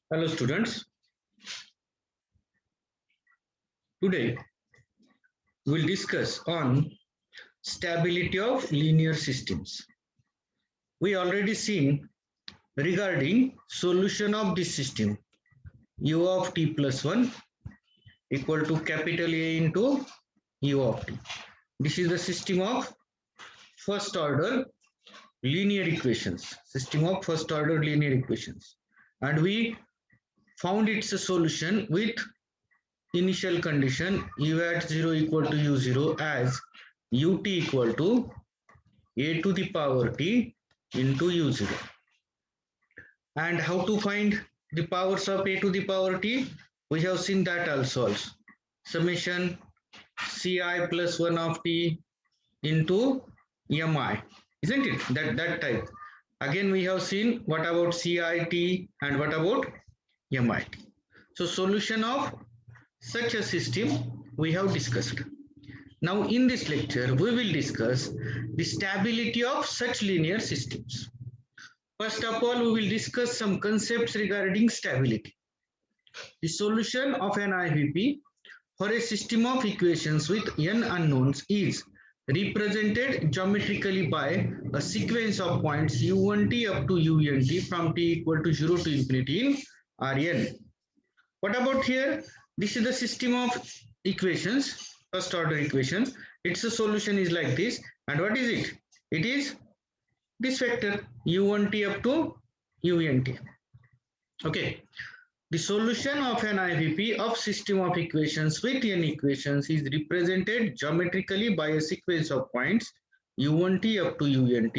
Hello students, today we'll discuss on stability of linear systems. We already seen regarding solution of this system u of t plus 1 equal to capital A into u of t. This is the system of first order linear equations, and we found its a solution with initial condition u at 0 equal to u0 as ut equal to a to the power t into u0. And how to find the powers of a to the power t? We have seen that also. Summation ci plus 1 of t into mi, isn't it? That type. Again, we have seen what about CIT and what about MIT. So solution of such a system we have discussed. Now in this lecture, we will discuss the stability of such linear systems. First of all, we will discuss some concepts regarding stability. The solution of an IVP for a system of equations with n unknowns is represented geometrically by a sequence of points u1t up to unt from t equal to 0 to infinity in Rn. What about here? This is the system of equations, first order equation. Its solution is like this. And what is it? It is this vector u1t up to unt. Okay. The solution of an IVP of system of equations with n equations is represented geometrically by a sequence of points u1t up to unt,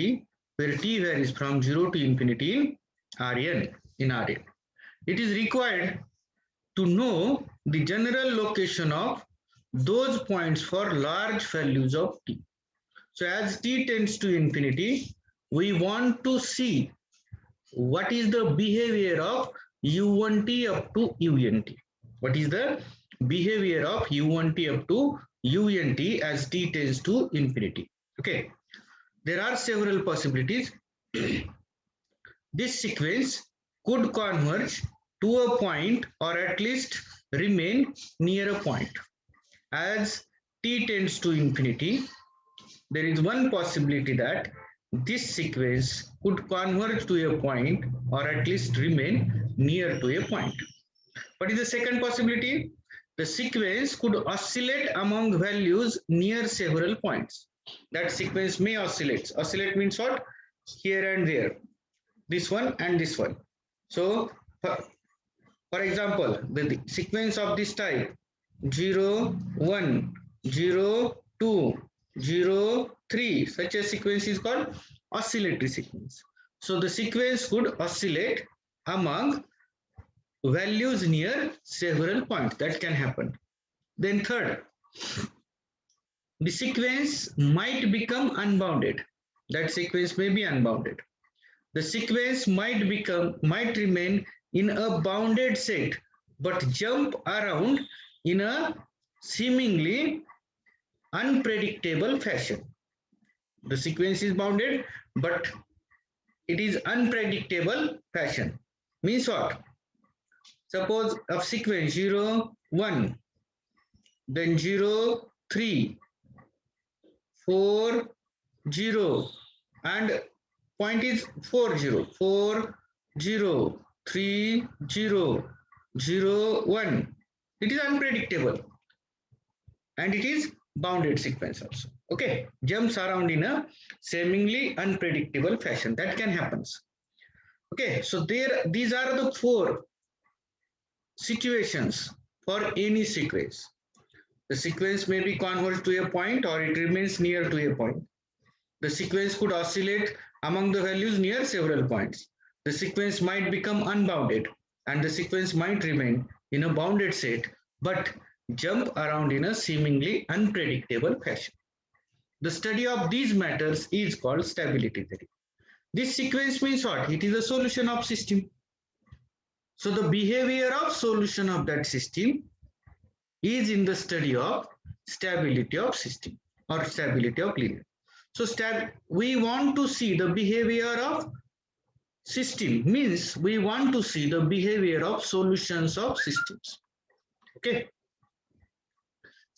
where t varies from 0 to infinity in Rn. It is required to know the general location of those points for large values of t. So as t tends to infinity, we want to see what is the behavior of u1t up to unt. What is the behavior of u1t up to unt as t tends to infinity? Okay, there are several possibilities. This sequence could converge to a point or at least remain near a point. As t tends to infinity, there is one possibility that this sequence could converge to a point or at least remain near to a point. What is the second possibility? The sequence could oscillate among values near several points. That sequence may oscillate. Oscillate means what? Here and there. This one and this one. So, for example, the sequence of this type 0, 1, 0, 2, 0, 3, such a sequence is called oscillatory sequence. So the sequence could oscillate among values near several points. That can happen. Then third, the sequence might become unbounded. That sequence may be unbounded. The sequence might remain in a bounded set but jump around in a seemingly unpredictable fashion. The sequence is bounded but it is unpredictable fashion. Means what? Suppose of sequence 0, 1, then 0, 3, 4, 0, and point is 4, 0, 4, 0, 3, 0, 0, 1. It is unpredictable and it is bounded sequence also. Okay, jumps around in a seemingly unpredictable fashion. That can happen. Okay, so these are the four situations for any sequence. The sequence may be converged to a point or it remains near to a point. The sequence could oscillate among the values near several points. The sequence might become unbounded and the sequence might remain in a bounded set but jump around in a seemingly unpredictable fashion. The study of these matters is called stability theory. This sequence means what? It is a solution of system. So the behavior of solution of that system is in the study of stability of system or stability of linear. So we want to see the behavior of system means we want to see the behavior of solutions of systems. Okay.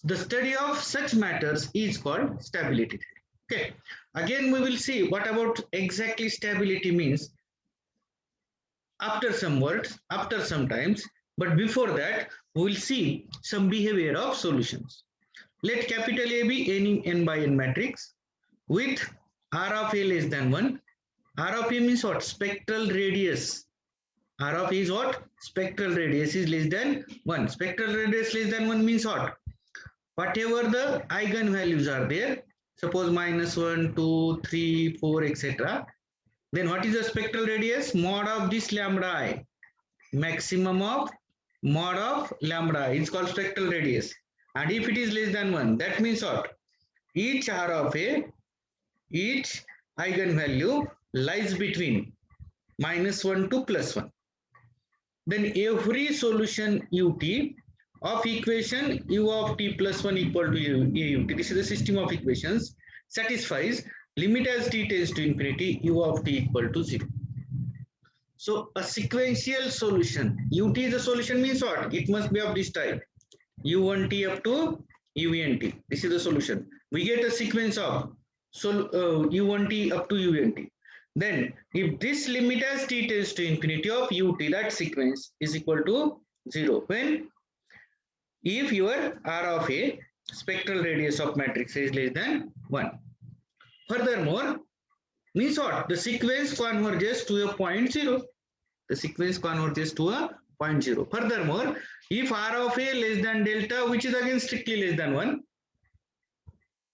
The study of such matters is called stability. Okay. Again, we will see what about exactly stability means after some words, after some times. But before that, we will see some behavior of solutions. Let capital A be any n by n matrix with R of A less than 1. R of A means what? Spectral radius. R of A is what? Spectral radius is less than 1. Spectral radius less than 1 means what? Whatever the eigenvalues are there, suppose minus 1, 2, 3, 4, etc. Then what is the spectral radius? Mod of this lambda I. Maximum of mod of lambda I is called spectral radius. And if it is less than 1, that means what? Each R of A, each eigenvalue lies between minus 1 to plus 1. Then every solution ut of equation u of t plus 1 equal to aut, this is the system of equations, satisfies limit as t tends to infinity u of t equal to 0. So a sequential solution, ut is a solution means what? It must be of this type, u1t up to unt. This is the solution. We get a sequence of u1t up to unt. Then if this limit as t tends to infinity of ut, that sequence is equal to 0 when if your R of A spectral radius of matrix is less than 1. Furthermore, means what? The sequence converges to a point 0. The sequence converges to a point 0. Furthermore, if R of A less than delta, which is again strictly less than 1,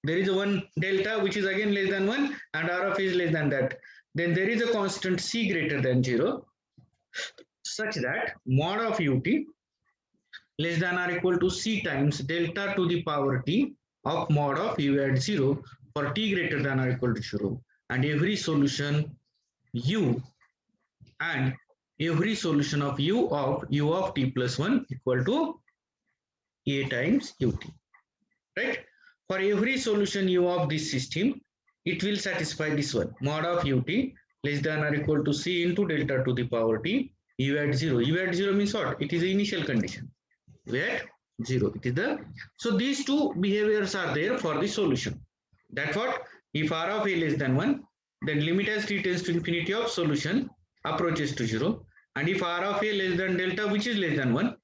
there is a 1 delta which is again less than 1 and R of A is less than that, then there is a constant C greater than 0 such that mod of ut less than or equal to C times delta to the power t of mod of u at 0 for t greater than or equal to 0, and every solution u and every solution of u of t plus 1 equal to a times ut, right? For every solution u of this system, it will satisfy this one, mod of ut less than or equal to C into delta to the power t u at 0. U at 0 means what? It is the initial condition. U at 0. It is the, so these two behaviors are there for the solution. That's what, if R of A less than 1, then limit as t tends to infinity of solution approaches to 0. And if R of A less than delta, which is less than 1,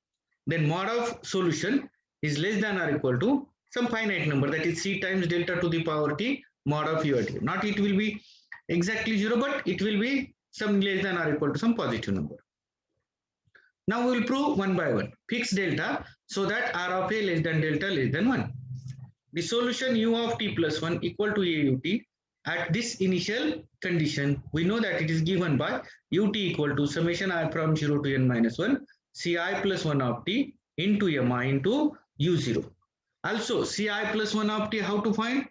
then mod of solution is less than or equal to some finite number, that is C times delta to the power t mod of u at a. Not it will be exactly 0, but it will be some less than or equal to some positive number. Now we will prove one by one. Fix delta so that R of A less than delta less than 1. The solution u of t plus 1 equal to aut at this initial condition, we know that it is given by ut equal to summation I from 0 to n minus 1 ci plus 1 of t into mi into u0. Also ci plus 1 of t, how to find?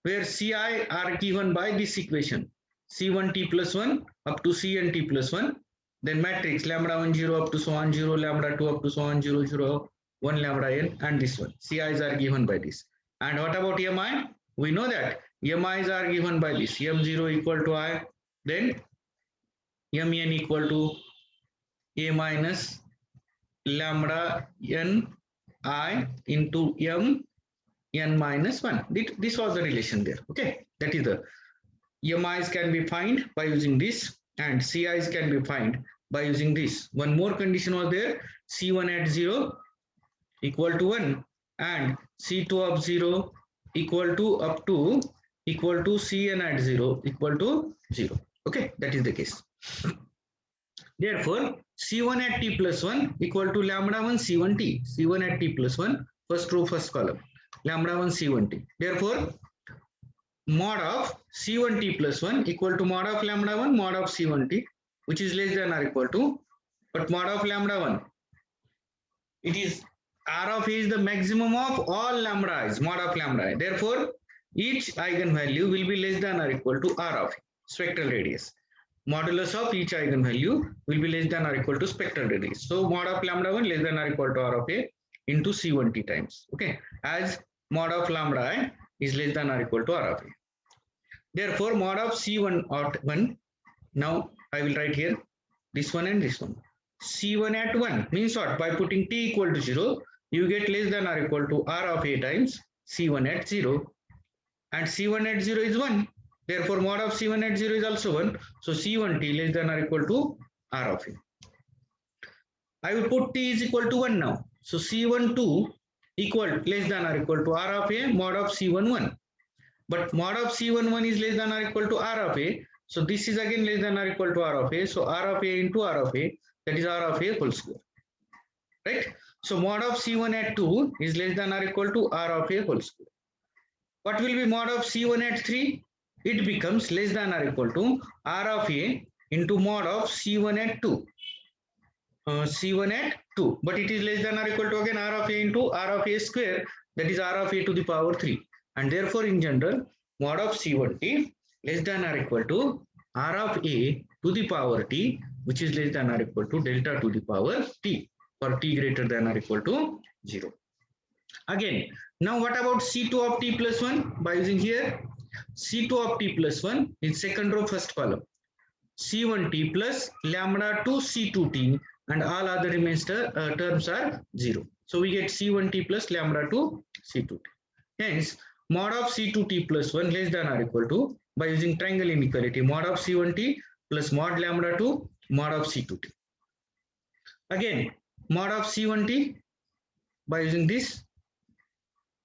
Where ci are given by this equation, c1t plus 1 up to cn t plus 1, then matrix lambda 1 0 up to so on 0, lambda 2 up to so on 0 0 1 lambda n, and this one ci's are given by this. And what about mi? We know that mi's are given by this, m0 equal to I, then mn equal to a minus lambda n I into m n minus 1. This was the relation there. Okay, that is the mi's can be found by using this and ci's can be found by using this. One more condition was there, c1 at 0 equal to 1 and c2 of 0 equal to up to equal to cn at 0 equal to 0. Okay, that is the case. Therefore, c1 at t plus 1 equal to lambda 1 c1 t. c1 at t plus 1, first row, first column, lambda 1 c1 t. Therefore, mod of c1 t plus 1 equal to mod of lambda 1 mod of c1 t, which is less than or equal to, but mod of lambda 1, it is R of A is the maximum of all lambda i's, mod of lambda I. Therefore, each eigenvalue will be less than or equal to R of A, spectral radius. Modulus of each eigenvalue will be less than or equal to spectral radius. So mod of lambda 1 less than or equal to R of A into C1t times. Okay, as mod of lambda I is less than or equal to R of A. Therefore, mod of C1 of 1 Now I will write here this one and this one. C1 at 1 means what? By putting t equal to 0, you get less than or equal to r of a times C1 at 0, and C1 at 0 is 1. Therefore, mod of C1 at 0 is also 1. So C1t less than or equal to r of a. I will put t is equal to 1 now. So C12 equal less than or equal to r of a mod of C11. But mod of C11 is less than or equal to r of a. So this is again less than or equal to r of a. So r of a into r of a, that is r of a whole square. Right? So mod of C1 at 2 is less than or equal to r of a whole square. What will be mod of C1 at 3? It becomes less than or equal to r of a into mod of C1 at 2. C1 at 2, but it is less than or equal to again r of a into r of a square, that is r of a to the power 3, and therefore in general mod of C1t less than or equal to r of a to the power t, which is less than or equal to delta to the power t for t greater than or equal to 0. Again, now what about C2 of t plus 1? By using here C2 of t plus 1 in second row first column, C1t plus lambda 2 C2t, and all other remains terms are 0. So we get C1t plus lambda 2 C2t. Hence, mod of C2t plus 1 less than or equal to, by using triangle inequality, mod of C1t plus mod lambda 2 mod of C2t. Again, mod of C1t by using this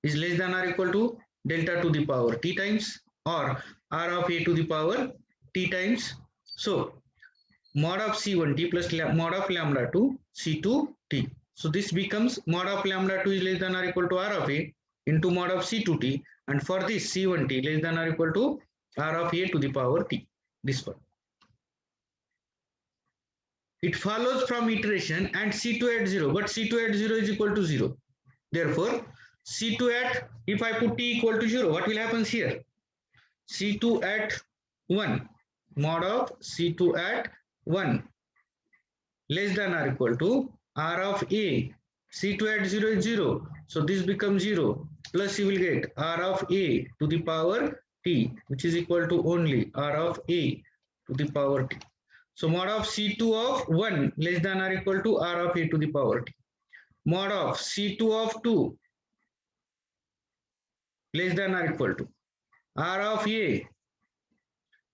is less than or equal to delta to the power t times or r of a to the power t times. So mod of C1t plus mod of lambda 2 C2t. So this becomes mod of lambda 2 is less than or equal to r of a into mod of C2t, and for this C1t less than or equal to r of a to the power t, this one. It follows from iteration and C2 at 0, but C2 at 0 is equal to 0. Therefore, C2 at, if I put t equal to 0, what will happen here? C2 at 1, mod of C2 at 1 less than or equal to r of a. C2 at 0 is 0. So this becomes 0, plus you will get r of a to the power t, which is equal to only r of a to the power t. So mod of C2 of 1 less than or equal to r of a to the power t. Mod of C2 of 2 less than or equal to r of a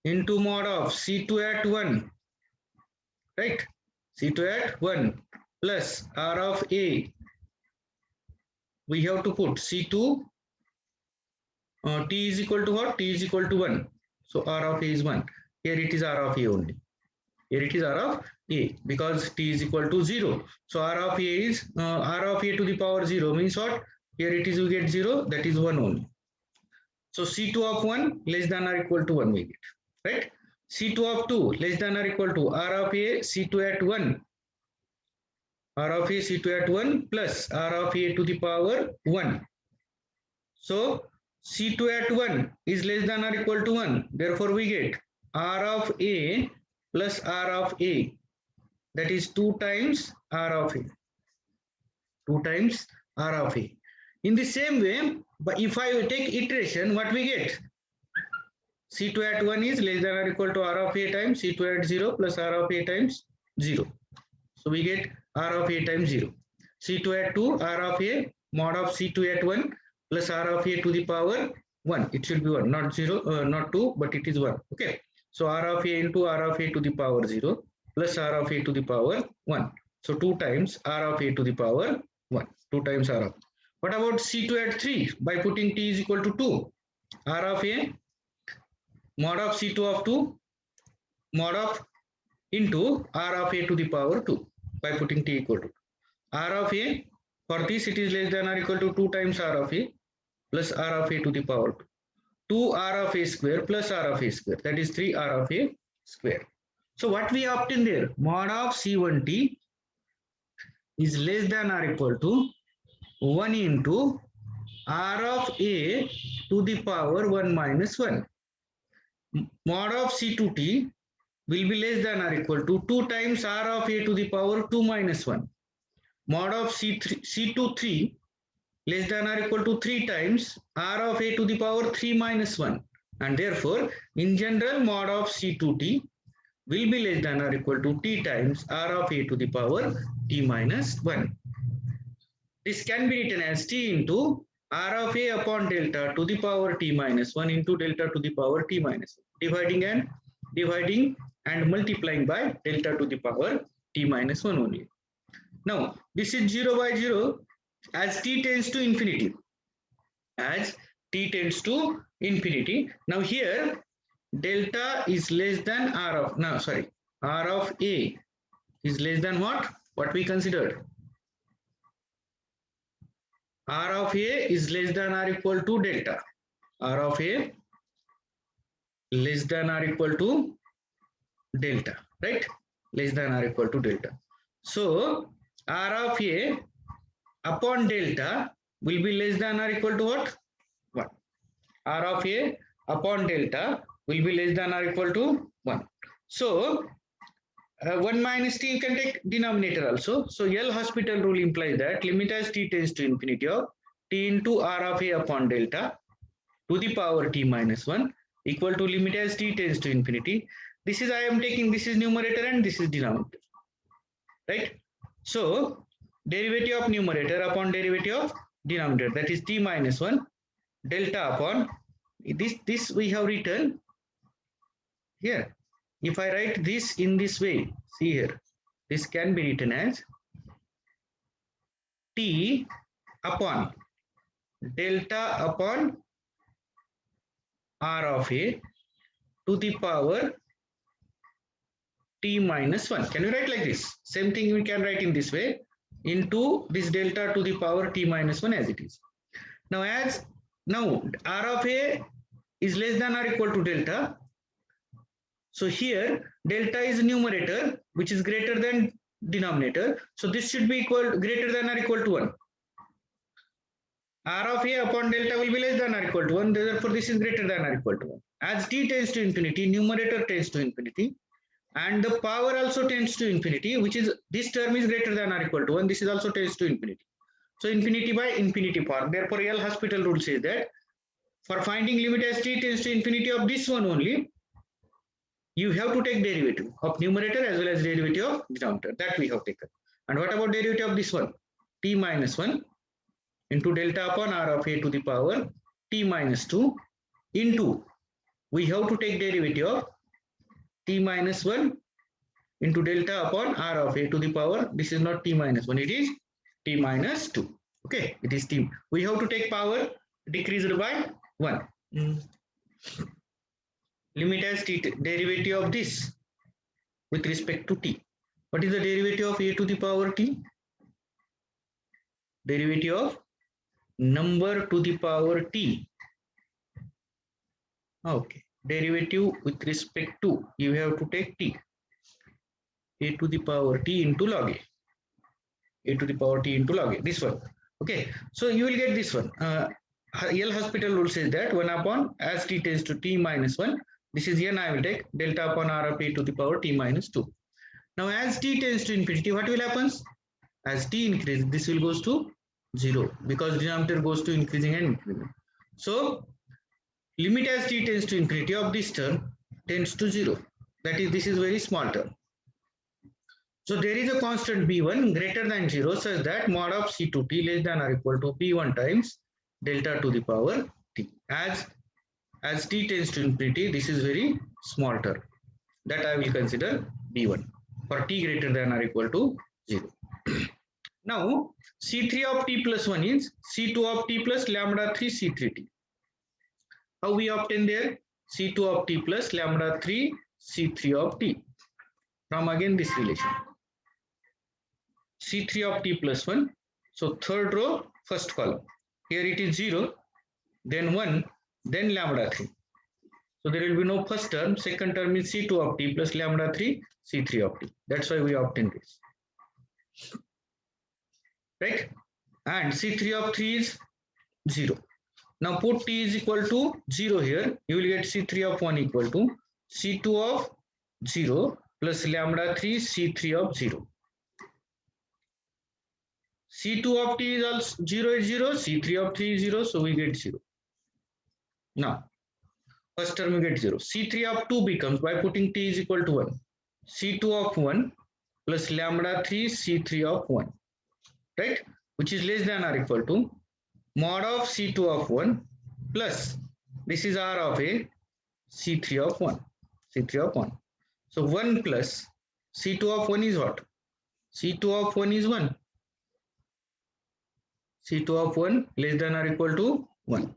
into mod of C2 at 1, right? C2 at 1 plus r of a. We have to put C2 t is equal to what? T is equal to 1. So r of a is 1. Here it is r of a only. Here it is r of a because t is equal to 0. So r of a is r of a to the power 0 means what? Here it is we get 0, that is 1 only. So C2 of 1 less than or equal to 1 we get, right? C2 of 2 less than or equal to r of a C2 at 1. R of a C2 at 1 plus r of a to the power 1. So C2 at 1 is less than or equal to 1. Therefore, we get r of a plus r of a. That is 2 times r of a. 2 times r of a. In the same way, but if I take iteration, what we get? C2 at 1 is less than or equal to r of a times C2 at 0 plus r of a times 0. So we get r of a times 0. C2 at 2, r of a mod of C2 at 1 plus r of a to the power 1. It should be 1, not 0, not 2, but it is 1. Okay. So r of a into r of a to the power 0 plus r of a to the power 1. So 2 times r of a to the power 1. 2 times r of. What about C2 at 3? By putting t is equal to 2. R of a mod of C2 of 2 mod of into r of a to the power 2 by putting t equal to r of a. For this it is less than or equal to 2 times r of a plus r of a to the power 2. 2 r of a square plus r of a square, that is 3 r of a square. So what we obtain there, mod of C1t is less than or equal to 1 into r of a to the power 1 minus 1. Mod of C2t will be less than or equal to 2 times r of a to the power 2 minus 1. Mod of C23 less than or equal to 3 times r of a to the power 3 minus 1. And therefore, in general, mod of C2t will be less than or equal to t times r of a to the power t minus 1. This can be written as t into r of a upon delta to the power t minus 1 into delta to the power t minus 1, dividing and multiplying by delta to the power t minus 1 only. Now, this is 0 by 0 as t tends to infinity. As t tends to infinity. Now here, delta is less than r of, no, sorry, r of a is less than what? What we considered? R of a is less than or equal to delta. R of a less than or equal to delta, right? Less than or equal to delta. So R of a upon delta will be less than or equal to what? 1. R of a upon delta will be less than or equal to 1. So 1 minus t you can take denominator also. So L'Hospital rule implies that limit as t tends to infinity of t into r of a upon delta to the power t minus 1 equal to limit as t tends to infinity. This is I am taking, this is numerator and this is denominator, right? So derivative of numerator upon derivative of denominator, that is t minus 1 delta upon this we have written here. If I write this in this way, see here, this can be written as t upon delta upon r of a to the power t minus 1. Can you write like this? Same thing we can write in this way, into this delta to the power t minus 1 as it is. Now r of a is less than or equal to delta. So here delta is numerator which is greater than denominator. So this should be greater than or equal to 1. R of a upon delta will be less than or equal to 1. Therefore this is greater than or equal to 1. As t tends to infinity, numerator tends to infinity and the power also tends to infinity, which is this term is greater than or equal to 1. This is also tends to infinity. So infinity by infinity form. Therefore L'Hospital rule says that for finding limit as t tends to infinity of this one only, you have to take derivative of numerator as well as derivative of denominator. That we have taken. And what about derivative of this one? T minus 1 into delta upon r of a to the power t minus 2 into, we have to take derivative of t minus 1 into delta upon r of a to the power, this is not t minus 1, it is t minus 2. Okay, it is t. We have to take power decreased by 1. Limit as t, derivative of this with respect to t. What is the derivative of a to the power t? Derivative of number to the power t. Okay, derivative with respect to, you have to take t. A to the power t into log a. A to the power t into log a. This one. Okay, so you will get this one. L'Hospital rule says that 1 upon as t tends to t minus 1. This is n, I will take delta upon r of a to the power t minus 2. Now as t tends to infinity, what will happen? As t increases, this will goes to 0 because denominator goes to increasing and increasing. So limit as t tends to infinity of this term tends to 0. That is, this is very small term. So there is a constant b1 greater than 0 such that mod of c2t less than or equal to p1 times delta to the power t. As t tends to infinity, this is very small term. That I will consider b1 for t greater than or equal to 0. Now c3 of t plus 1 is c2 of t plus lambda 3 c3t. How we obtain there? c2 of t plus lambda 3 c3 of t from again this relation. c3 of t plus 1. So third row, first column. Here it is 0, then 1, then lambda 3. So there will be no first term. Second term is c2 of t plus lambda 3 c3 of t. That's why we obtain this. Right? And c3 of 3 is 0. Now put t is equal to 0 here. You will get c3 of 1 equal to c2 of 0 plus lambda 3 c3 of 0. c2 of t is also 0 is 0, c3 of 3 is 0, so we get 0. Now first term we get 0. c3 of 2 becomes, by putting t is equal to 1, C2 of 1 plus lambda 3 C3 of 1, right? Which is less than or equal to mod of C2 of 1 plus, this is R of A, C3 of 1, C3 of 1. So 1 plus C2 of 1 is what? C2 of 1 is 1. C2 of 1 less than or equal to 1.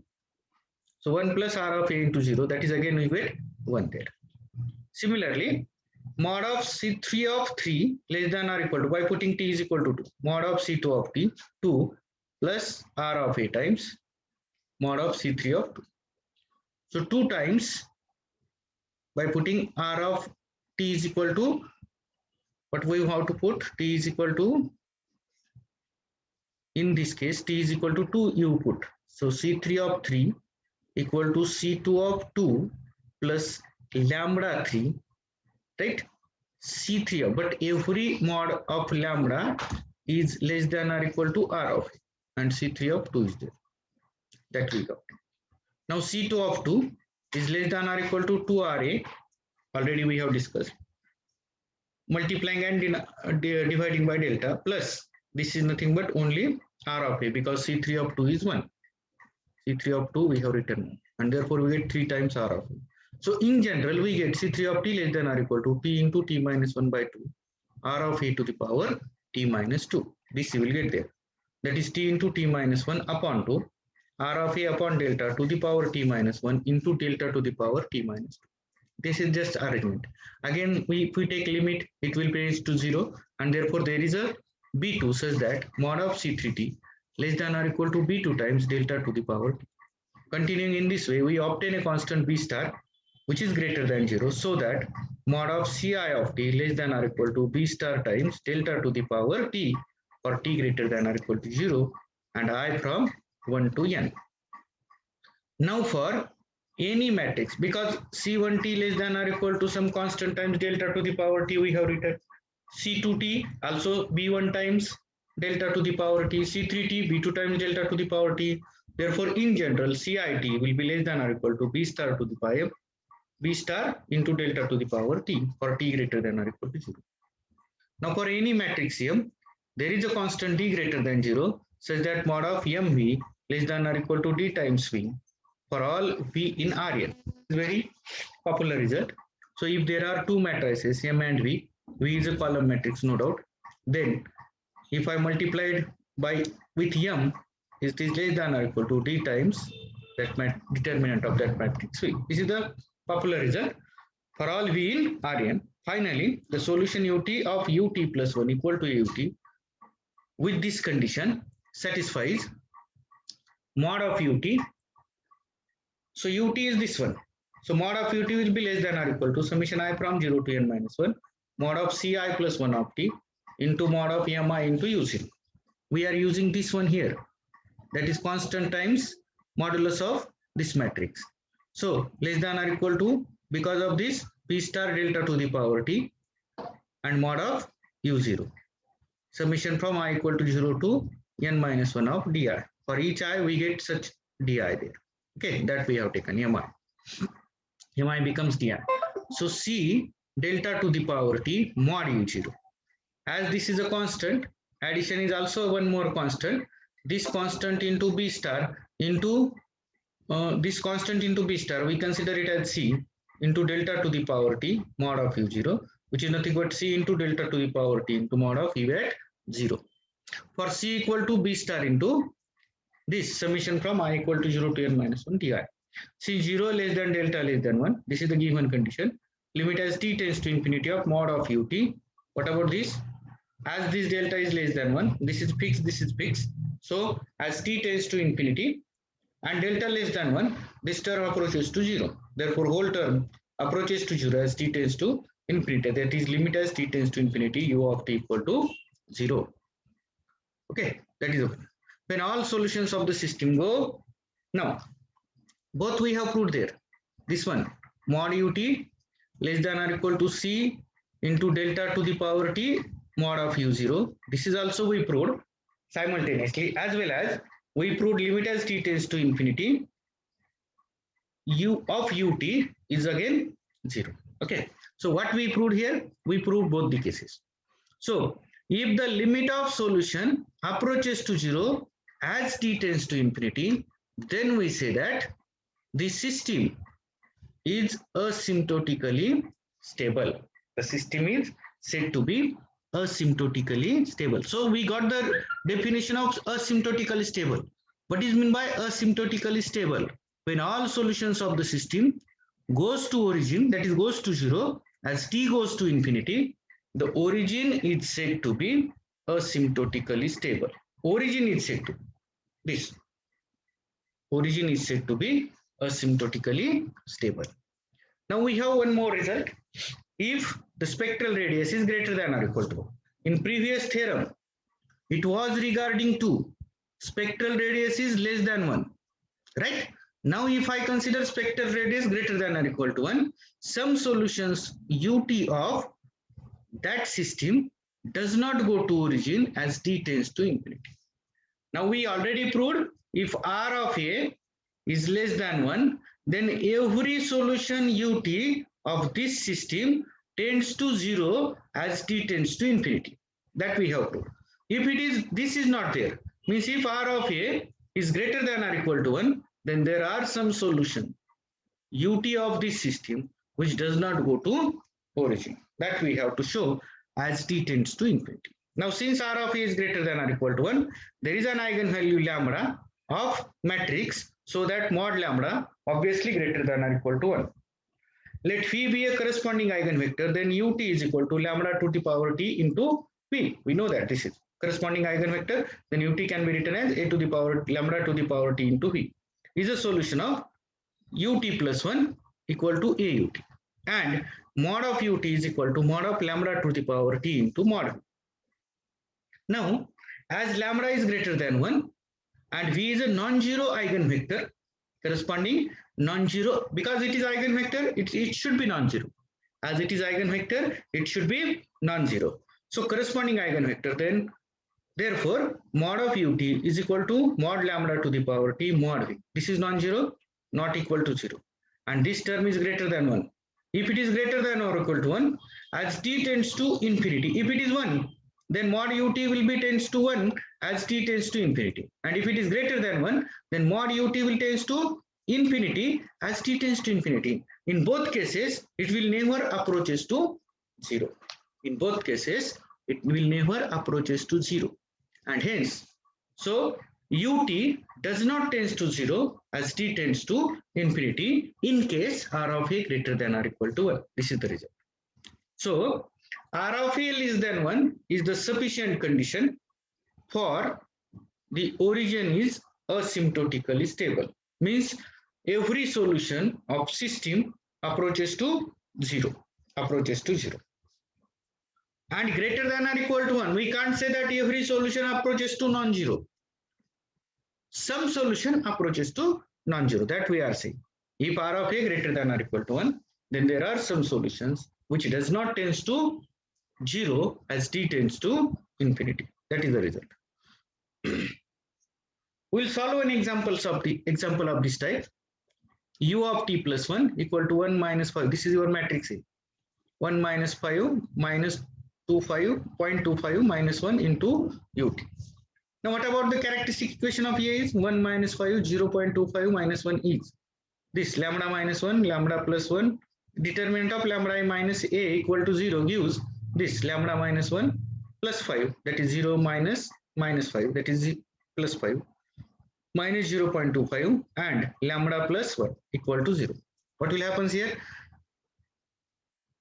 So 1 plus R of A into 0, that is again we get 1 there. Similarly, mod of C3 of 3 less than or equal to, by putting T is equal to 2, mod of C2 of T, 2 plus R of A times mod of C3 of 2. So 2 times, by putting R of T is equal to, what we have to put? T is equal to, in this case, T is equal to 2 you put. So C3 of 3 equal to C2 of 2 plus lambda 3, right? C3 of, but every mod of lambda is less than or equal to R of A, and C3 of 2 is there. That we got. Now C2 of 2 is less than or equal to 2RA, already we have discussed. Multiplying and dividing by delta, plus this is nothing but only R of A, because C3 of 2 is 1. C3 of 2 we have written, and therefore we get 3 times R of A. So in general we get C3 of T less than or equal to T into T minus 1 by 2, R of A to the power T minus 2. This you will get there. That is T into T minus 1 upon 2, R of A upon delta to the power T minus 1 into delta to the power T minus 2. This is just arrangement. Again, if we take limit, it will be raised to 0, and therefore there is a B2 such that mod of C3T less than or equal to B2 times delta to the power T. Continuing in this way, we obtain a constant B star which is greater than 0, so that mod of Ci of T less than or equal to B star times delta to the power T for T greater than or equal to 0 and I from 1 to n. Now for any matrix, because C1T less than or equal to some constant times delta to the power T we have written, C2T also B1 times delta to the power T, C3T B2 times delta to the power T. Therefore in general CIT will be less than or equal to B star to the power B star into delta to the power T for T greater than or equal to 0. Now for any matrix M, there is a constant D greater than 0 such that mod of MV less than or equal to D times V for all V in Rn. Very popular result. So if there are two matrices M and V is a column matrix, no doubt. Then if I multiplied by with M, it is less than or equal to D times that determinant of that matrix V. This is the popular result for all V in Rn. Finally, the solution Ut of Ut plus 1 equal to Ut with this condition satisfies mod of Ut. So Ut is this one. So mod of Ut will be less than or equal to summation I from 0 to n minus 1 mod of Ci plus 1 of T into mod of Mi into U0. We are using this one here, that is constant times modulus of this matrix. So less than or equal to, because of this, P star delta to the power T and mod of U0. Summation from I equal to 0 to n minus 1 of di. For each I we get such di there. Okay, that we have taken Mi. Mi becomes di. So C delta to the power T mod U0. As this is a constant, addition is also one more constant. This constant into B star into this constant into B star, we consider it as C into delta to the power T mod of U0, which is nothing but C into delta to the power T into mod of U at 0. For C equal to B star into this summation from I equal to 0 to n minus 1 Ti. C 0 less than delta less than 1. This is the given condition. Limit as T tends to infinity of mod of Ut. What about this? As this delta is less than 1, this is fixed, this is fixed. So as T tends to infinity and delta less than 1, this term approaches to 0. Therefore whole term approaches to 0 as T tends to infinity. That is limit as T tends to infinity U of T equal to 0. Okay, that is okay. When all solutions of the system go, now both we have proved there. This one mod Ut less than or equal to C into delta to the power T mod of U0. This is also we proved simultaneously, as well as we proved limit as T tends to infinity U of Ut is again 0. Okay, so what we proved here? We proved both the cases. So if the limit of solution approaches to 0 as t tends to infinity, then we say that the system is asymptotically stable. The system is said to be asymptotically stable. So we got the definition of asymptotically stable. What is meant by asymptotically stable? When all solutions of the system goes to origin, that is goes to 0 as t goes to infinity, the origin is said to be asymptotically stable. Origin is said to this. Origin is said to be asymptotically stable. Now we have one more result. If the spectral radius is greater than or equal to, in previous theorem, it was regarding to spectral radius is less than 1, right? Now if I consider spectral radius greater than or equal to 1, some solutions ut of that system does not go to origin as t tends to infinity. Now we already proved if r of a is less than 1, then every solution ut of this system tends to 0 as t tends to infinity. That we have proved. If it is, this is not there, means if r of a is greater than or equal to 1, then there are some solution ut of this system which does not go to origin. That we have to show as t tends to infinity. Now since r of a is greater than or equal to 1, there is an eigenvalue lambda of matrix, so that mod lambda obviously greater than or equal to 1. Let phi be a corresponding eigenvector, then ut is equal to lambda to the power t into p. We know that this is corresponding eigenvector, then ut can be written as a to the power lambda to the power t into p. Is a solution of ut plus 1 equal to aut, and mod of ut is equal to mod of lambda to the power t into mod v. Now as lambda is greater than 1 and v is a non-zero eigenvector, corresponding non-zero, because it is eigenvector, it should be non-zero. As it is eigenvector, it should be non-zero. So corresponding eigenvector, then therefore mod of ut is equal to mod lambda to the power t mod v. This is non-zero, not equal to 0, and this term is greater than 1. If it is greater than or equal to 1, as t tends to infinity, if it is 1, then mod ut will be tends to 1 as t tends to infinity, and if it is greater than 1, then mod ut will tends to infinity as t tends to infinity. In both cases, it will never approaches to 0. In both cases, it will never approaches to 0, and hence, so ut does not tends to 0 as t tends to infinity in case r of a greater than or equal to 1. This is the result. So r of a less than 1 is the sufficient condition for the origin is asymptotically stable. Means every solution of system approaches to 0. Approaches to 0. And greater than or equal to 1, we can't say that every solution approaches to non-zero. Some solution approaches to non-zero, that we are saying. If r of a greater than or equal to 1, then there are some solutions which does not tends to 0 as t tends to infinity. That is the result. We'll solve an example of this type. U of t plus 1 equal to 1 minus 5. This is your matrix A. 1 minus 5 minus 0.25 minus 1 into ut. Now what about the characteristic equation of A is 1 minus 5, 0.25 minus 1 is this lambda minus 1, lambda plus 1. Determinant of lambda minus a equal to 0 gives this lambda minus 1 plus 5, that is 0 minus 5, that is plus 5 minus 0.25 and lambda plus 1 equal to 0. What will happen here?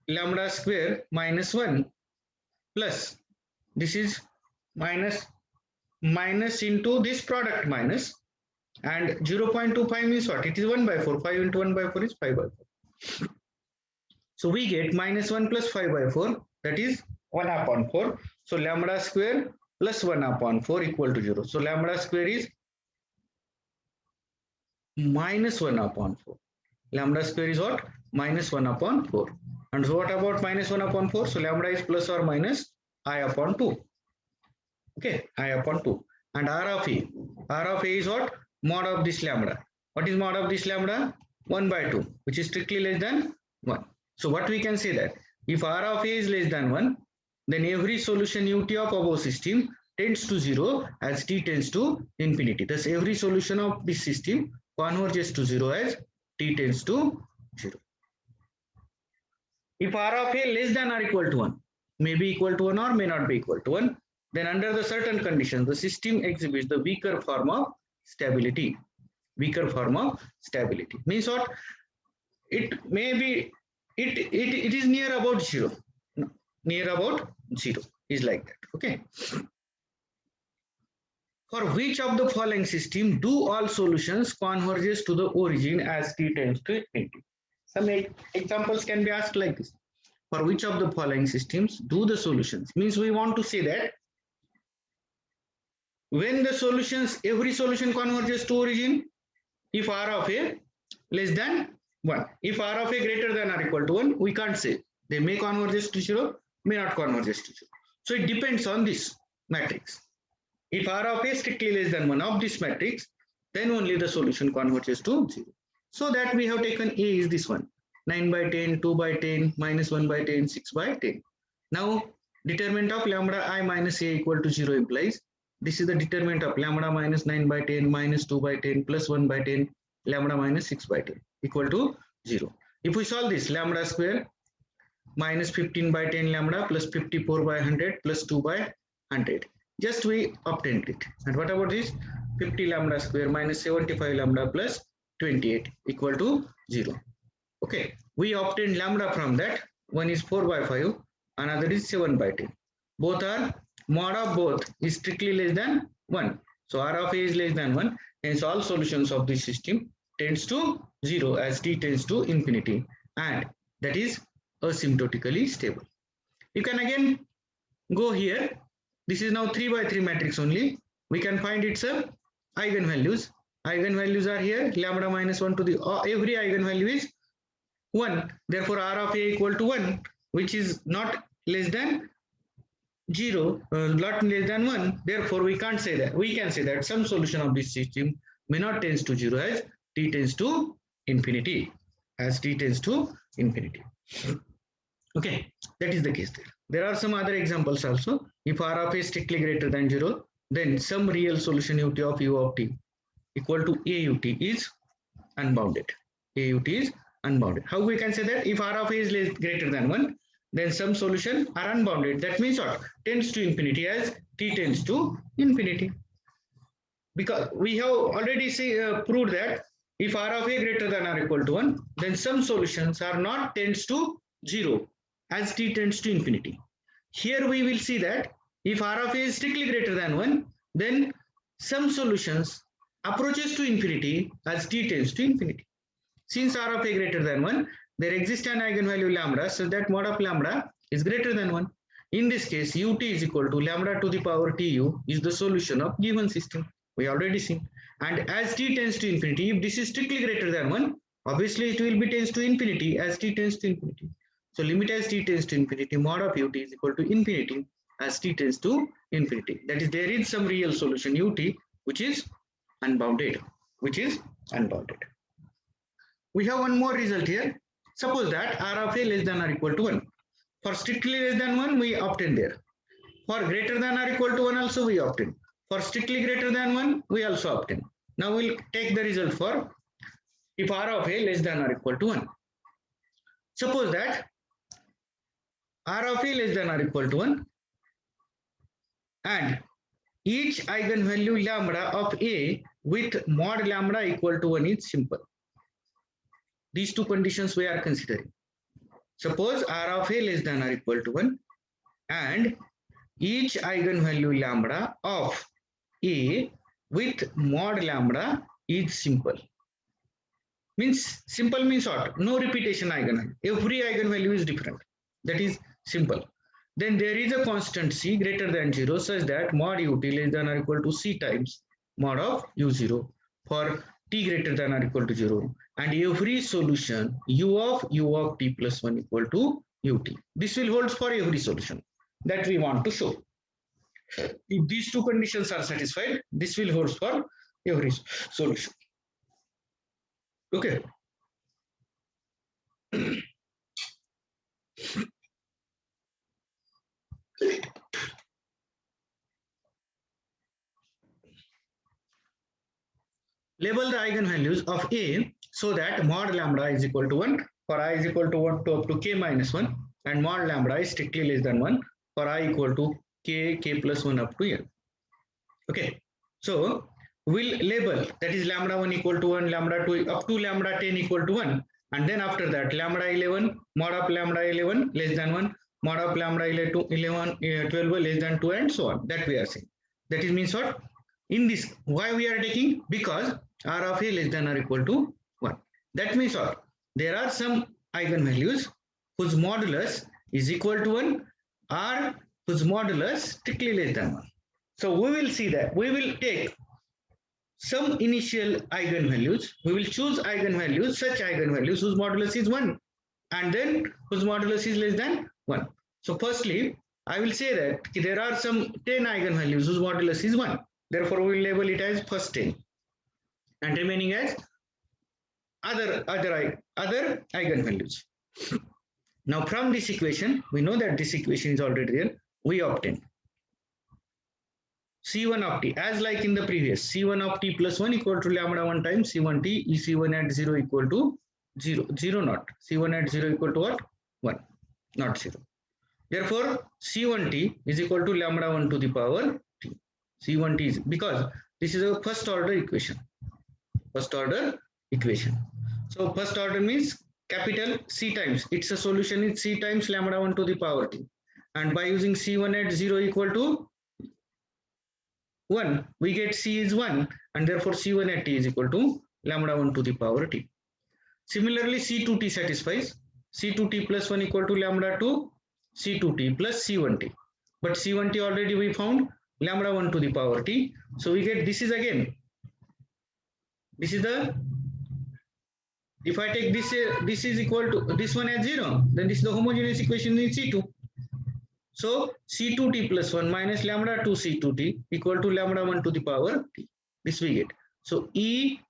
Lambda square minus 1 plus this is minus into this product minus, and 0.25 means what? It is 1 by 4. 5 into 1 by 4 is 5 by 4. So we get minus 1 plus 5 by 4, that is 1 upon 4. So lambda square plus 1 upon 4 equal to 0. So lambda square is minus 1 upon 4. Lambda square is what? Minus 1 upon 4. And so what about minus 1 upon 4? So lambda is plus or minus I upon 2. Okay, I upon 2. And R of A. R of A is what? Mod of this lambda. What is mod of this lambda? 1 by 2, which is strictly less than 1. So what we can say that if R of A is less than 1, then every solution ut of above system tends to 0 as t tends to infinity. Thus every solution of this system converges to 0 as t tends to 0. If R of A less than or equal to 1, may be equal to 1 or may not be equal to 1, then under the certain conditions, the system exhibits the weaker form of stability. Weaker form of stability means what? It may be, it is near about 0. No, near about 0 is like that. Okay. For which of the following system do all solutions converges to the origin as t tends to infinity? Some examples can be asked like this. For which of the following systems do the solutions, means we want to say that when the solutions, every solution converges to origin if R of A less than 1. If R of A greater than or equal to 1, we can't say. They may converge to 0, may not converge to 0. So it depends on this matrix. If R of A strictly less than 1 of this matrix, then only the solution converges to 0. So that we have taken A is this one. 9 by 10, 2 by 10, minus 1 by 10, 6 by 10. Now, determinant of lambda I minus A equal to 0 implies this is the determinant of lambda minus 9 by 10 minus 2 by 10 plus 1 by 10 lambda minus 6 by 10 equal to 0. If we solve this, lambda square minus 15 by 10 lambda plus 54 by 100 plus 2 by 100. Just we obtained it. And what about this? 50 lambda square minus 75 lambda plus 28 equal to 0. Okay, we obtained lambda from that. One is 4 by 5, another is 7 by 10. Both are, mod of both is strictly less than 1. So R of A is less than 1. Hence all solutions of this system tends to 0 as t tends to infinity, and that is asymptotically stable. You can again go here. This is now 3 by 3 matrix only. We can find its eigenvalues. Eigenvalues are here. Lambda minus 1 to the every eigenvalue is 1. Therefore, R of A equal to 1, which is not less than 0, not less than 1. Therefore, we can't say that. We can say that some solution of this system may not tends to 0 as t tends to infinity. As t tends to infinity. Okay, that is the case there. There are some other examples also. If R of A is strictly greater than 0, then some real solution ut of u of t equal to AUT is unbounded. AUT is unbounded. How we can say that? If R of A is greater than 1, then some solution are unbounded. That means what? Tends to infinity as t tends to infinity. Because we have already proved that if R of A greater than or equal to 1, then some solutions are not tends to 0 as t tends to infinity. Here we will see that if R of A is strictly greater than 1, then some solutions approaches to infinity as t tends to infinity. Since R of A greater than 1, there exists an eigenvalue lambda, so that mod of lambda is greater than 1. In this case, ut is equal to lambda to the power tu is the solution of given system. We already seen. And as t tends to infinity, if this is strictly greater than 1, obviously it will be tends to infinity as t tends to infinity. So limit as t tends to infinity, mod of ut is equal to infinity as t tends to infinity. That is, there is some real solution ut which is unbounded, We have one more result here. Suppose that R of A less than or equal to 1. For strictly less than 1, we obtain there. For greater than or equal to 1 also we obtain. For strictly greater than 1, we also obtain. Now we'll take the result for if R of A less than or equal to 1. Suppose that R of A less than or equal to 1 and each eigenvalue lambda of A with mod lambda equal to 1 is simple. These two conditions we are considering. Suppose R of A less than or equal to 1 and each eigenvalue lambda of A with mod lambda is simple. Means simple means what? No repetition eigenvalue. Every eigenvalue is different. That is simple. Then there is a constant C greater than 0 such that mod ut less than or equal to C times mod of u0 for t greater than or equal to 0. And every solution u of t plus 1 equal to ut. This will hold for every solution that we want to show. If these two conditions are satisfied, this will hold for every solution. Okay. Label the eigenvalues of A so that mod lambda is equal to 1 for I is equal to 1 to up to k minus 1 and mod lambda is strictly less than 1 for I equal to k plus 1 up to n. Okay, so we'll label that is lambda 1 equal to 1, lambda 2 up to lambda 10 equal to 1, and then after that lambda 11 mod of lambda 11 less than 1, mod of lambda 11 12 less than 2, and so on. That we are saying. That is means what? In this, why we are taking? Because R of A less than or equal to 1. That means what? There are some eigenvalues whose modulus is equal to 1 or whose modulus strictly less than 1. So we will see that we will take some initial eigenvalues. We will choose eigenvalues, such eigenvalues whose modulus is 1 and then whose modulus is less than 1. So firstly, I will say that there are some 10 eigenvalues whose modulus is 1. Therefore, we will label it as first 10 and remaining as other eigenvalues. Now from this equation, we know that this equation is already there. We obtain C1 of t as like in the previous, C1 of t plus 1 equal to lambda 1 times C1t, C1 at 0 equal to 0 not. C1 at 0 equal to what? 1, not 0. Therefore, C1t is equal to lambda 1 to the power t. C1t is, because this is a first order equation. First order equation. So first order means capital C times. Its a solution is C times lambda 1 to the power t. And by using C1 at 0 equal to 1, we get C is 1, and therefore C1 at t is equal to lambda 1 to the power t. Similarly, C2t satisfies. C2t plus 1 equal to lambda 2 C2t plus C1t. But C1t already we found lambda 1 to the power t. So we get this is again. This is the, if I take this is equal to this one as 0, then this is the homogeneous equation in C2. So C2t plus 1 minus lambda 2 C2t equal to lambda 1 to the power t. This we get. So E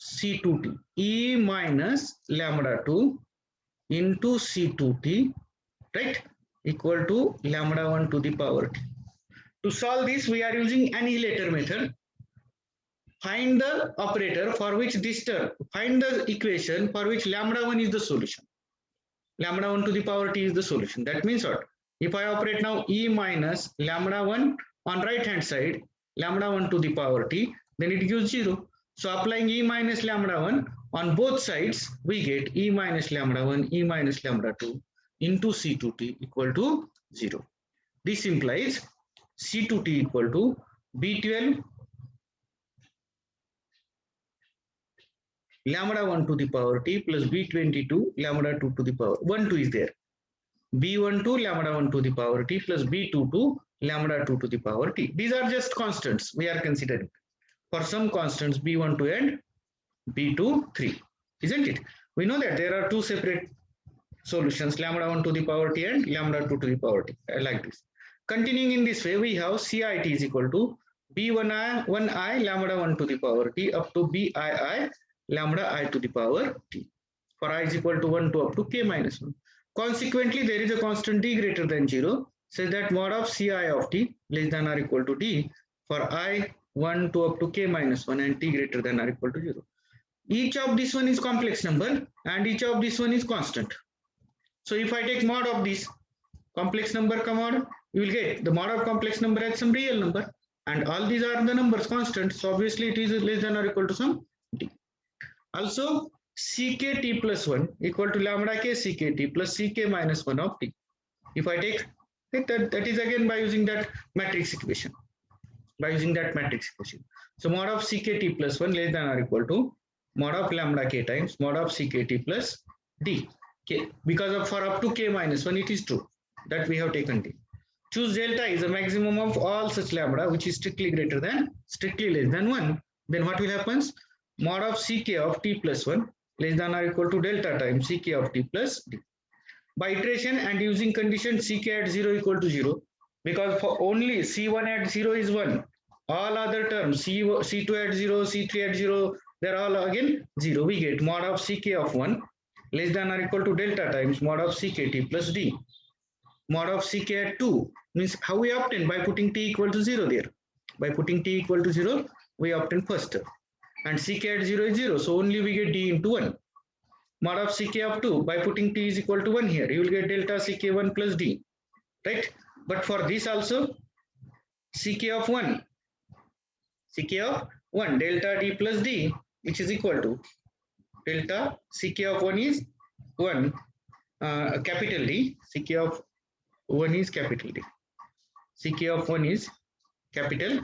C2t, E minus lambda 2 into C2t, right, equal to lambda 1 to the power t. To solve this, we are using annihilator method. Find the operator for which this term, find the equation for which lambda 1 is the solution. Lambda 1 to the power t is the solution. That means what? If I operate now E minus lambda 1 on right hand side, lambda 1 to the power t, then it gives 0. So applying E minus lambda 1 on both sides, we get E minus lambda 1, E minus lambda 2 into C2t equal to 0. This implies C2t equal to B12 lambda 1 to the power t plus B22 lambda 2 to the power 1 2 is there. B12 lambda 1 to the power t plus B22 lambda 2 to the power t. These are just constants we are considering. For some constants B12 and B23, isn't it? We know that there are two separate solutions, lambda 1 to the power t and lambda 2 to the power t, like this. Continuing in this way, we have CIT is equal to B1i lambda 1 to the power t up to BII lambda I to the power t for I is equal to 1 to up to k minus 1. Consequently, there is a constant d greater than 0, says that mod of Ci of t less than or equal to d for I 1 to up to k minus 1 and t greater than or equal to 0. Each of this one is complex number and each of this one is constant. So if I take mod of this complex number mod, you will get the mod of complex number as some real number, and all these are the numbers constant. So obviously it is less than or equal to some d. Also CKT plus 1 equal to lambda k CKT plus CK minus 1 of t. If I take that is again by using that matrix equation. So mod of CKT plus 1 less than or equal to mod of lambda k times mod of CKT plus d. K, because of for up to k minus 1 it is true that we have taken d. Choose delta is the maximum of all such lambda which is strictly less than 1. Then what will happen? Mod of Ck of t plus 1 less than or equal to delta times Ck of t plus d. By iteration and using condition Ck at 0 equal to 0, because for only C1 at 0 is 1, all other terms C2 at 0, C3 at 0, they're all again 0. We get mod of Ck of 1 less than or equal to delta times mod of CKT plus D. Mod of CK at 2 means how we obtain? By putting T equal to 0 there. By putting T equal to 0, we obtain first. And CK at 0 is 0, so only we get D into 1. Mod of CK of 2, by putting T is equal to 1 here, you will get delta CK1 plus D, right? But for this also, CK of 1, delta D plus D, which is equal to delta CK of 1 is 1, capital D, CK of 1 is capital D. CK of 1 is capital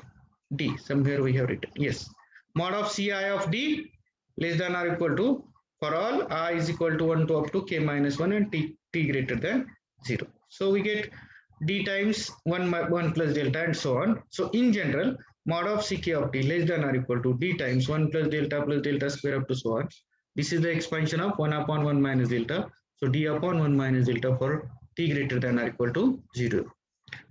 D. Somewhere we have written. Yes. Mod of Ci of D less than or equal to, for all I is equal to 1 to up to k minus 1 and t greater than 0. So we get D times 1 plus delta and so on. So in general, mod of Ck of t less than or equal to D times 1 plus delta square up to so on. This is the expansion of 1 upon 1 minus delta. So D upon 1 minus delta for t greater than or equal to 0.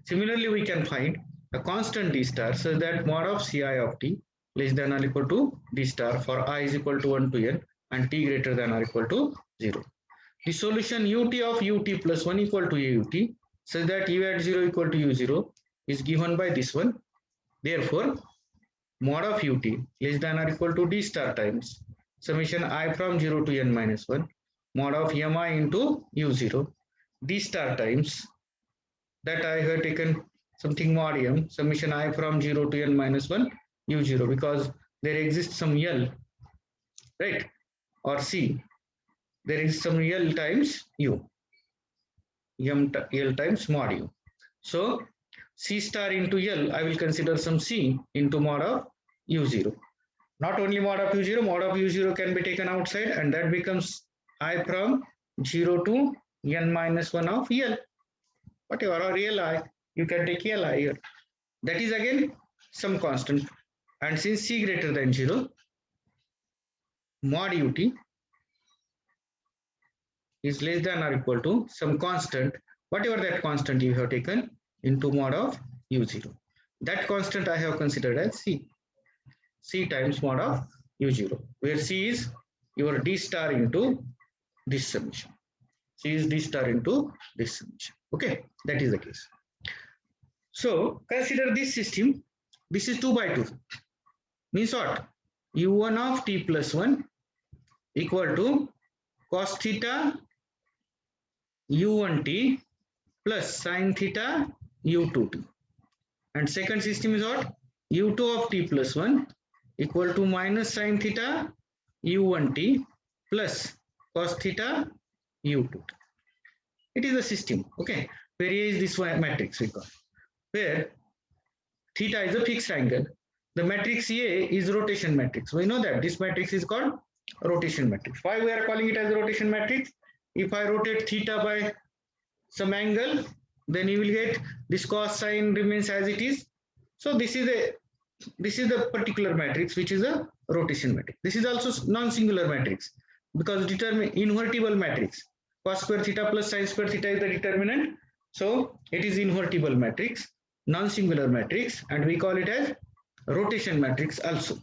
Similarly, we can find a constant D star such that mod of Ci of t less than or equal to D star for I is equal to 1 to n and t greater than or equal to 0. The solution ut of ut plus 1 equal to aut such that u at 0 equal to u0 is given by this one. Therefore, mod of ut less than or equal to D star times summation I from 0 to n minus 1 mod of mi into u0 D star times that I have taken something mod m summation I from 0 to n minus 1 u0 because there exists some L, right, or C, there is some L times u, L times mod u. So C star into L, I will consider some C into mod of u0. Not only mod of u0 can be taken outside and that becomes I from 0 to n minus 1 of L. Whatever, or real I, you can take Li here. That is again some constant. And since C greater than 0, mod ut is less than or equal to some constant, whatever that constant you have taken, into mod of u0. That constant I have considered as C. C times mod of u0, where C is your D star into this summation. C is D star into this summation. Okay, that is the case. So consider this system. This is 2 by 2. Means what? u1 of t plus 1 equal to cos theta u1t plus sin theta u2t. And second system is what? u2 of t plus 1 equal to minus sin theta u1t plus cos theta u2t. It is a system, okay, where A is this matrix we call, where theta is a fixed angle. The matrix A is rotation matrix. We know that this matrix is called rotation matrix. Why we are calling it as a rotation matrix? If I rotate theta by some angle, then you will get this cos sine remains as it is. So this is the particular matrix which is a rotation matrix. This is also non-singular matrix because determine invertible matrix. Cos square theta plus sin square theta is the determinant. So it is invertible matrix, non-singular matrix, and we call it as rotation matrix also.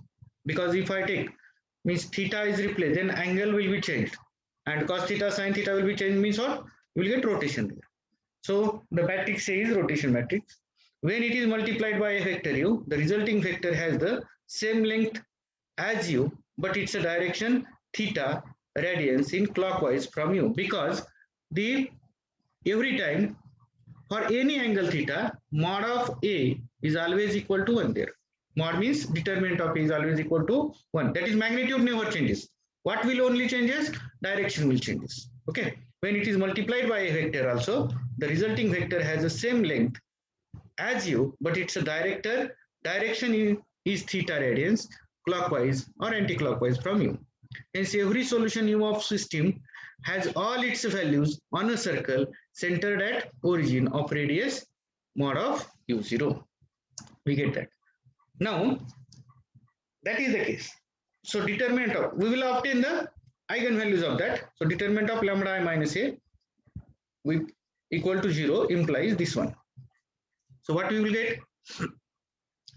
Because if I take, means theta is replaced, then angle will be changed. And cos theta, sin theta will be changed, means what? You will get rotation there. So the matrix A is rotation matrix. When it is multiplied by a vector u, the resulting vector has the same length as u, but it's a direction theta radians in clockwise from u, because every time for any angle theta, mod of A is always equal to 1 there. Mod means determinant of A is always equal to 1. That is magnitude never changes. What will only changes? Direction will changes. Okay. When it is multiplied by a vector also, the resulting vector has the same length as u, but it's a direction is theta radians clockwise or anti-clockwise from u. Hence every solution u of system has all its values on a circle centered at origin of radius mod of u0. We get that. Now that is the case. So determinant of, we will obtain the eigenvalues of that. So determinant of lambda I minus a with equal to 0 implies this one. So what we will get?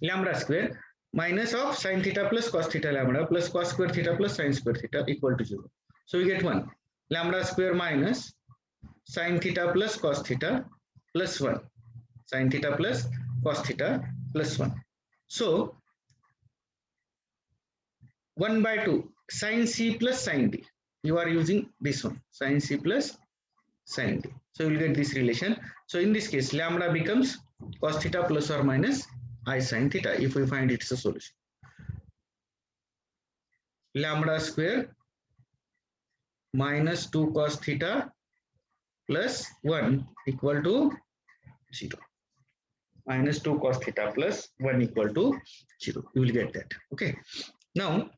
Lambda square minus of sin theta plus cos theta lambda plus cos square theta plus sin square theta equal to 0. So we get 1. lambda square minus sin theta plus cos theta plus 1. Sin theta plus cos theta plus 1. So 1 by 2 sin c plus sin d. You are using this one, sin c plus sin d. So you will get this relation. So in this case, lambda becomes cos theta plus or minus I sin theta if we find it's a solution. Lambda square minus 2 cos theta plus 1 equal to 0. Minus 2 cos theta plus 1 equal to 0. You will get that. Okay. Now,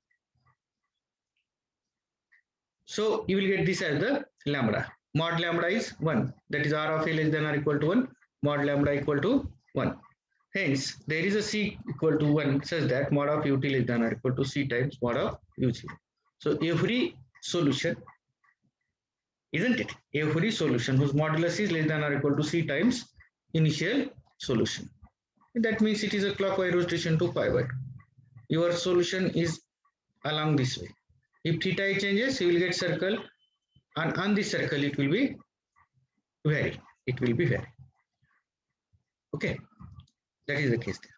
so you will get this as the lambda. Mod lambda is 1. That is R of A less than or equal to 1. Mod lambda equal to 1. Hence, there is a C equal to 1 such that mod of ut less than or equal to C times mod of u0. So every solution, isn't it? Every solution whose modulus is less than or equal to C times initial solution. That means it is a clockwise rotation to pi by 2. Your solution is along this way. If theta changes, you will get circle, and on this circle it will be vary. It will be vary. Okay, that is the case there.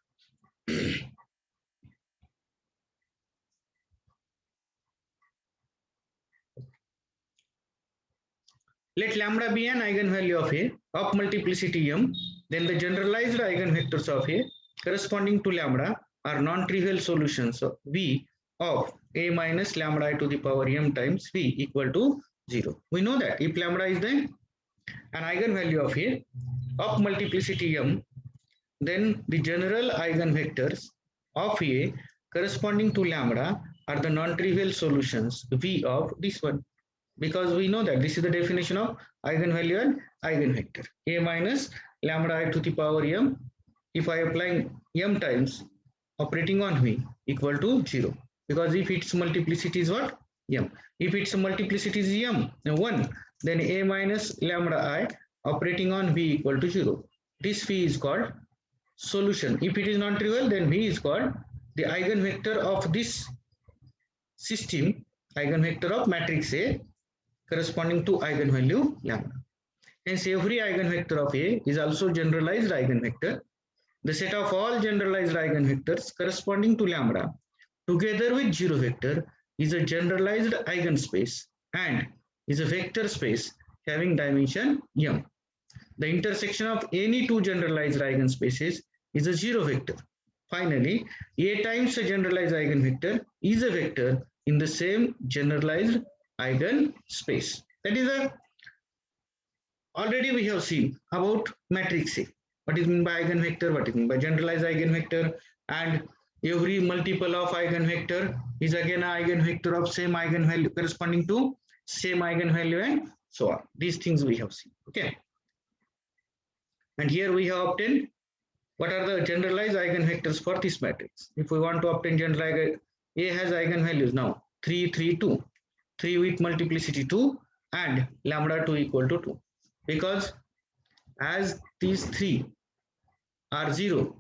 Let lambda be an eigenvalue of A of multiplicity m, then the generalized eigenvectors of A corresponding to lambda are non-trivial solutions of V of A minus lambda I to the power m times V equal to 0. We know that if lambda is then an eigenvalue of A of multiplicity m, then the general eigenvectors of A corresponding to lambda are the non-trivial solutions V of this one. Because we know that this is the definition of eigenvalue and eigenvector. A minus lambda I to the power m, if I apply m times operating on V equal to 0. Because if its multiplicity is what? M. If its multiplicity is m, 1, then A minus lambda I operating on V equal to 0. This V is called solution. If it is non-trivial, then V is called the eigenvector of this system, eigenvector of matrix A corresponding to eigenvalue lambda. Hence, every eigenvector of A is also generalized eigenvector. The set of all generalized eigenvectors corresponding to lambda together with zero vector is a generalized eigenspace and is a vector space having dimension m. The intersection of any two generalized eigenspaces is a zero vector. Finally, A times a generalized eigenvector is a vector in the same generalized eigenspace. That is already we have seen about matrix A. What is meant by eigenvector, what is meant by generalized eigenvector, and every multiple of eigenvector is again an eigenvector of same eigenvalue corresponding to same eigenvalue and so on. These things we have seen. Okay. And here we have obtained what are the generalized eigenvectors for this matrix. If we want to obtain generalized, A has eigenvalues now 3, 3, 2. 3 with multiplicity 2 and lambda 2 equal to 2. Because as these 3 are 0,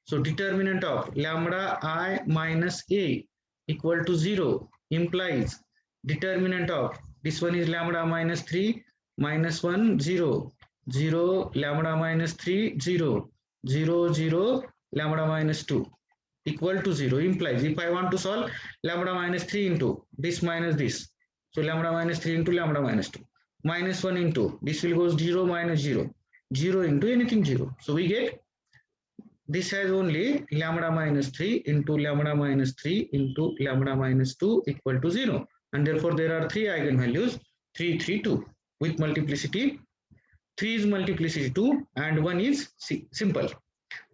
so determinant of lambda I minus A equal to 0 implies determinant of this one is lambda minus 3 minus 1 0 0 lambda minus 3 0 0 0 lambda minus 2 equal to 0 implies if I want to solve lambda minus 3 into this minus this, so lambda minus 3 into lambda minus 2 minus 1 into this will go 0 minus 0 0 into anything 0, so we get this has only lambda minus 3 into lambda minus 3 into lambda minus 2 equal to 0, and therefore there are 3 eigenvalues 3 3 2 with multiplicity 3 is multiplicity 2 and 1 is simple.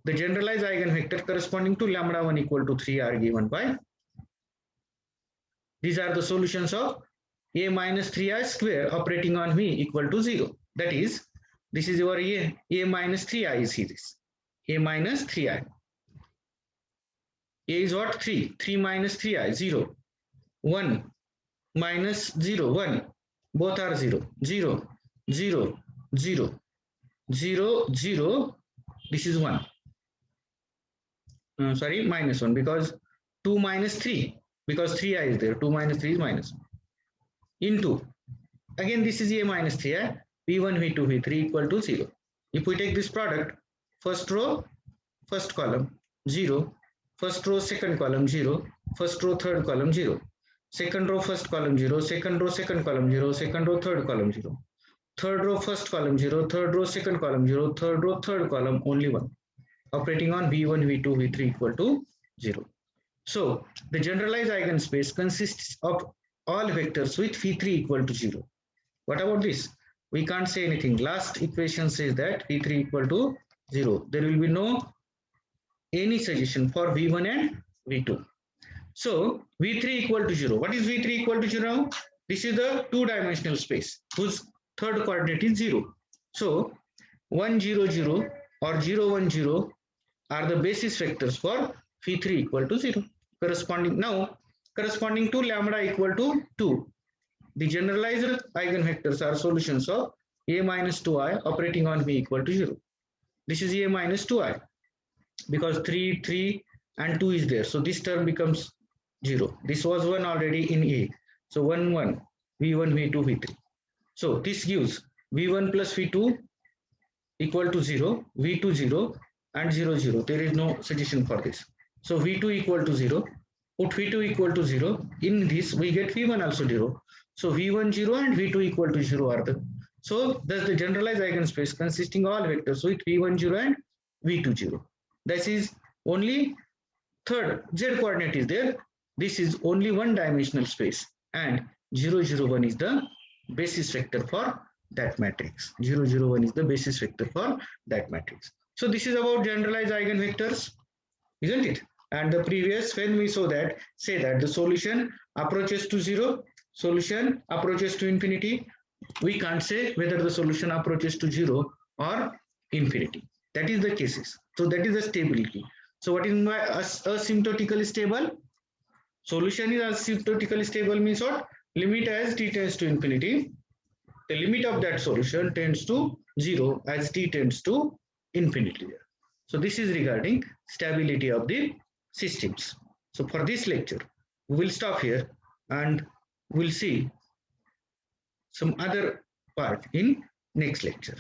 The generalized eigenvector corresponding to lambda 1 equal to 3 are given by, these are the solutions of A minus 3i square operating on V equal to 0. That is, this is your A minus 3i is this. A minus 3i. A is what? 3. 3 minus 3i, 0. 1 minus 0, 1. Both are 0. 0, 0, 0, 0, 0. This is 1. Sorry, minus 1 because 2 minus 3. Because 3i is there. 2 minus 3 is minus 1. Into Again, this is A minus 3. V1, V2, V3 equal to 0. If we take this product, first row, first column, 0. First row, second column, 0. First row, third column, 0. Second row, first column, 0. Second row, second column, 0. Second row, third column, 0. Third row, first column, 0. Third row, second column, 0. Third row, third column, only 1. Operating on V1, V2, V3 equal to 0. So the generalized eigenspace consists of all vectors with V3 equal to 0. What about this? We can't say anything. Last equation says that V3 equal to 0. There will be no any suggestion for V1 and V2. So V3 equal to 0. What is V3 equal to 0? This is the two-dimensional space whose third coordinate is 0. So 1, 0, 0 or 0, 1, 0 are the basis vectors for V3 equal to 0. Corresponding to lambda equal to 2. The generalized eigenvectors are solutions of A minus 2i operating on V equal to 0. This is A minus 2i because 3, 3 and 2 is there. So this term becomes 0. This was 1 already in A. So 1, 1, V1, V2, V3. So this gives V1 plus V2 equal to 0, V2 0 and 0, 0. There is no suggestion for this. So V2 equal to 0. Put V2 equal to 0. In this we get V1 also 0. So V1 0 and V2 equal to 0 are the. So thus the generalized eigenspace consisting all vectors with V1 0 and V2 0. This is only third Z coordinate is there. This is only one dimensional space and 0 0 1 is the basis vector for that matrix. 0 0 1 is the basis vector for that matrix. So this is about generalized eigenvectors, isn't it? And the previous, when we saw that, say that the solution approaches to 0, solution approaches to infinity. We can't say whether the solution approaches to 0 or infinity. That is the cases. So that is the stability. So what is my asymptotically stable? Solution is asymptotically stable means what? Limit as t tends to infinity. The limit of that solution tends to 0 as t tends to infinity. So this is regarding stability of the systems. So for this lecture, we will stop here and we'll see some other part in next lecture.